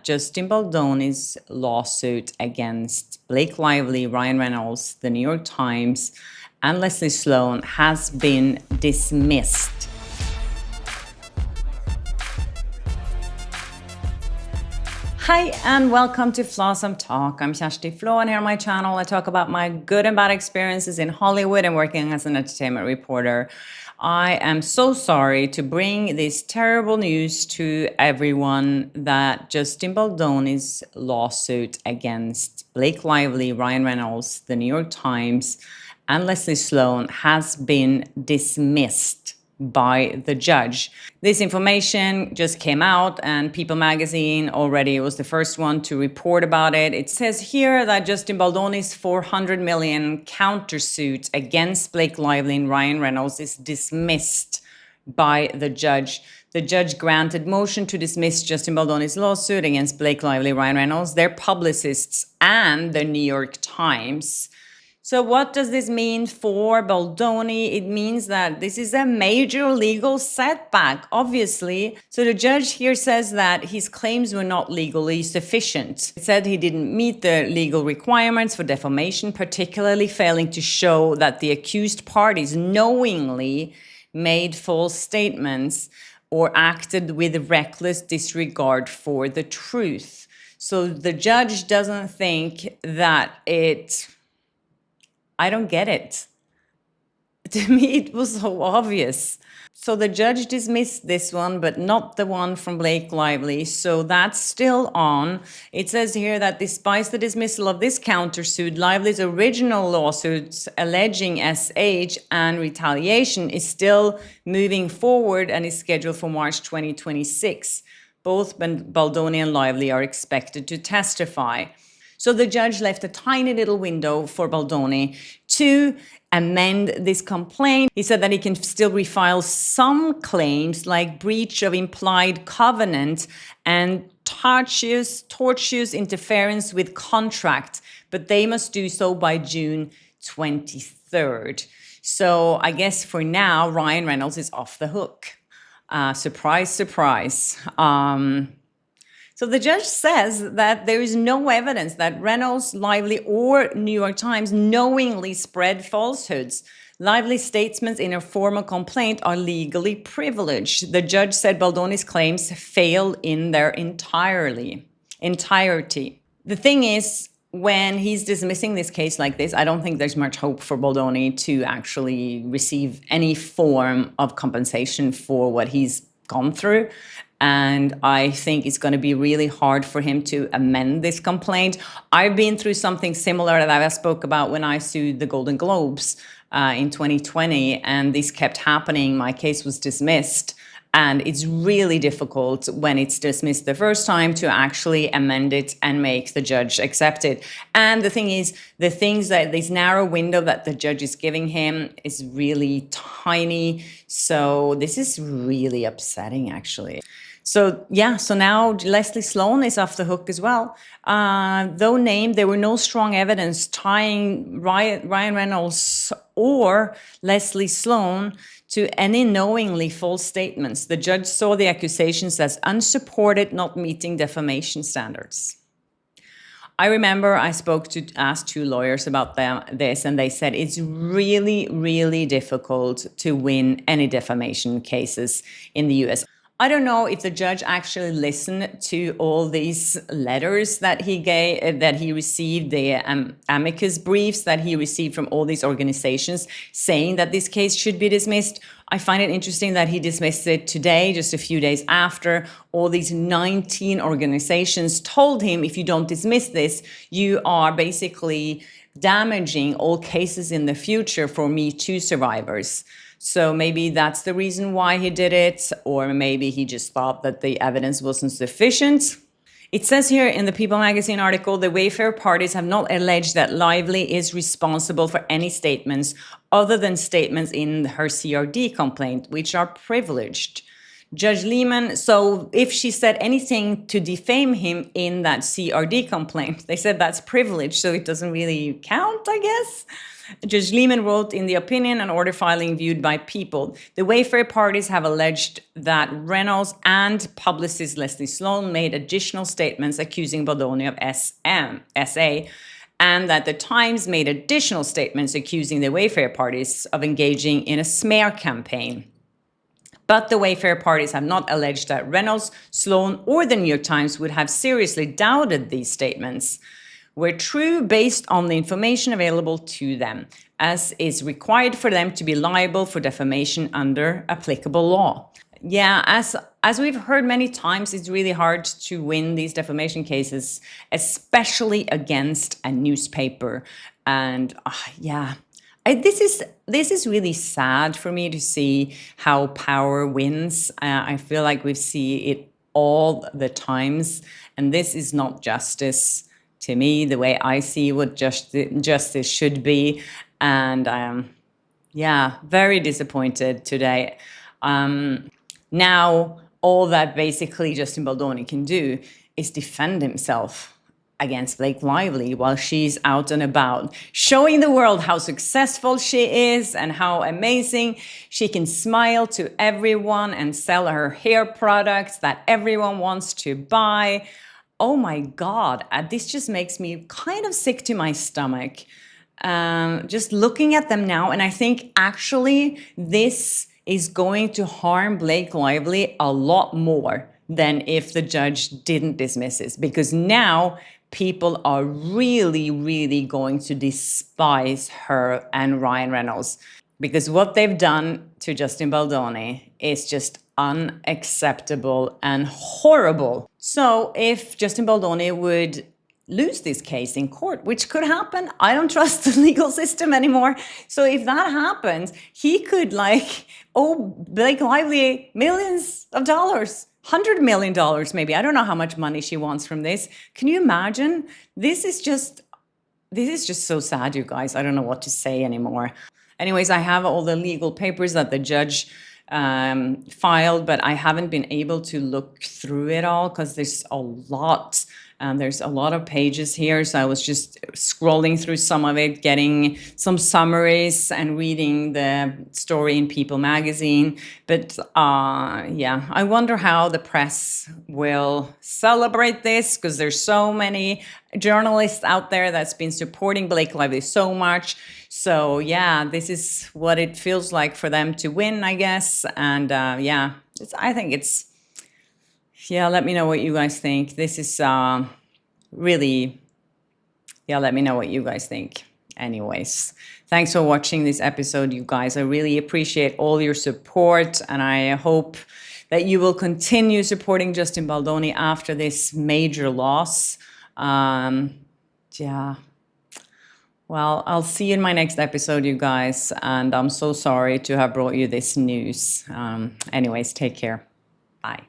Justin Baldoni's lawsuit against Blake Lively, Ryan Reynolds, the New York Times, and Leslie Sloan has been dismissed. Hi and welcome to Flawsome Talk. I'm Kerstin Flo, and here on my channel I talk about my good and bad experiences in Hollywood and working as an entertainment reporter. I am so sorry to bring this terrible news to everyone that Justin Baldoni's lawsuit against Blake Lively, Ryan Reynolds, the New York Times, and Leslie Sloan has been dismissed by the judge. This information just came out, and People magazine already was the first one to report about it. It says here that Justin Baldoni's $400 million countersuit against Blake Lively and Ryan Reynolds is dismissed by the judge. The judge granted motion to dismiss Justin Baldoni's lawsuit against Blake Lively, Ryan Reynolds, their publicists, and the New York Times. So what does this mean for Baldoni? It means that this is a major legal setback, obviously. So the judge here says that his claims were not legally sufficient. It said he didn't meet the legal requirements for defamation, particularly failing to show that the accused parties knowingly made false statements or acted with reckless disregard for the truth. So the judge doesn't think that I don't get it. To me, it was so obvious. So the judge dismissed this one, but not the one from Blake Lively. So that's still on. It says here that despite the dismissal of this countersuit, Lively's original lawsuits alleging SH and retaliation is still moving forward and is scheduled for March 2026. Both Baldoni and Lively are expected to testify. So the judge left a tiny little window for Baldoni to amend this complaint. He said that he can still refile some claims like breach of implied covenant and tortious interference with contract, but they must do so by June 23rd. So I guess for now, Ryan Reynolds is off the hook. Surprise, surprise. So the judge says that there is no evidence that Reynolds, Lively, or New York Times knowingly spread falsehoods. Lively's statements in her formal complaint are legally privileged. The judge said Baldoni's claims fail in their entirety. The thing is, when he's dismissing this case like this, I don't think there's much hope for Baldoni to actually receive any form of compensation for what he's gone through. And I think it's going to be really hard for him to amend this complaint. I've been through something similar that I spoke about when I sued the Golden Globes in 2020, and this kept happening. My case was dismissed, and it's really difficult when it's dismissed the first time to actually amend it and make the judge accept it. And the thing is, this narrow window that the judge is giving him is really tiny. So this is really upsetting, actually. So now Leslie Sloan is off the hook as well. Though named, there were no strong evidence tying Ryan Reynolds or Leslie Sloan to any knowingly false statements. The judge saw the accusations as unsupported, not meeting defamation standards. I remember I asked two lawyers about this, and they said it's really, really difficult to win any defamation cases in the US. I don't know if the judge actually listened to all these letters that he received, the amicus briefs that he received from all these organizations saying that this case should be dismissed. I find it interesting that he dismissed it today, just a few days after all these 19 organizations told him, if you don't dismiss this, you are basically damaging all cases in the future for Me Too survivors. So maybe that's the reason why he did it, or maybe he just thought that the evidence wasn't sufficient. It says here in the People magazine article, the Wayfair parties have not alleged that Lively is responsible for any statements other than statements in her CRD complaint, which are privileged. Judge Lehman, so if she said anything to defame him in that CRD complaint, they said that's privilege, so it doesn't really count, I guess. Judge Lehman wrote in the opinion, an order filing viewed by People. The Wayfair parties have alleged that Reynolds and publicist Leslie Sloan made additional statements accusing Baldoni of SA, and that the Times made additional statements accusing the Wayfair parties of engaging in a smear campaign. But the Wayfair parties have not alleged that Reynolds, Sloan, or the New York Times would have seriously doubted these statements were true based on the information available to them, as is required for them to be liable for defamation under applicable law. Yeah, as we've heard many times, it's really hard to win these defamation cases, especially against a newspaper. And this is really sad for me to see how power wins. I feel like we see it all the times, and this is not justice to me, the way I see what justice should be. And very disappointed today. Now, all that basically Justin Baldoni can do is defend himself against Blake Lively while she's out and about, showing the world how successful she is and how amazing she can smile to everyone and sell her hair products that everyone wants to buy. Oh my God, this just makes me kind of sick to my stomach. Just looking at them now, and I think actually this is going to harm Blake Lively a lot more than if the judge didn't dismiss this, because now people are really, really going to despise her and Ryan Reynolds, because what they've done to Justin Baldoni is just unacceptable and horrible. So if Justin Baldoni would lose this case in court, which could happen, I don't trust the legal system anymore. So if that happens, he could owe Blake Lively millions of dollars, $100 million maybe. I don't know how much money she wants from this. Can you imagine? This is just so sad, you guys. I don't know what to say anymore. Anyways, I have all the legal papers that the judge filed, but I haven't been able to look through it all because there's a lot. There's a lot of pages here, so I was just scrolling through some of it, getting some summaries and reading the story in People magazine. But I wonder how the press will celebrate this, because there's so many journalists out there that's been supporting Blake Lively so much. So yeah, this is what it feels like for them to win, I guess. And I think it's. Yeah, let me know what you guys think. This is really, let me know what you guys think. Anyways, thanks for watching this episode, you guys. I really appreciate all your support, and I hope that you will continue supporting Justin Baldoni after this major loss. Well, I'll see you in my next episode, you guys, and I'm so sorry to have brought you this news. Anyways, take care. Bye.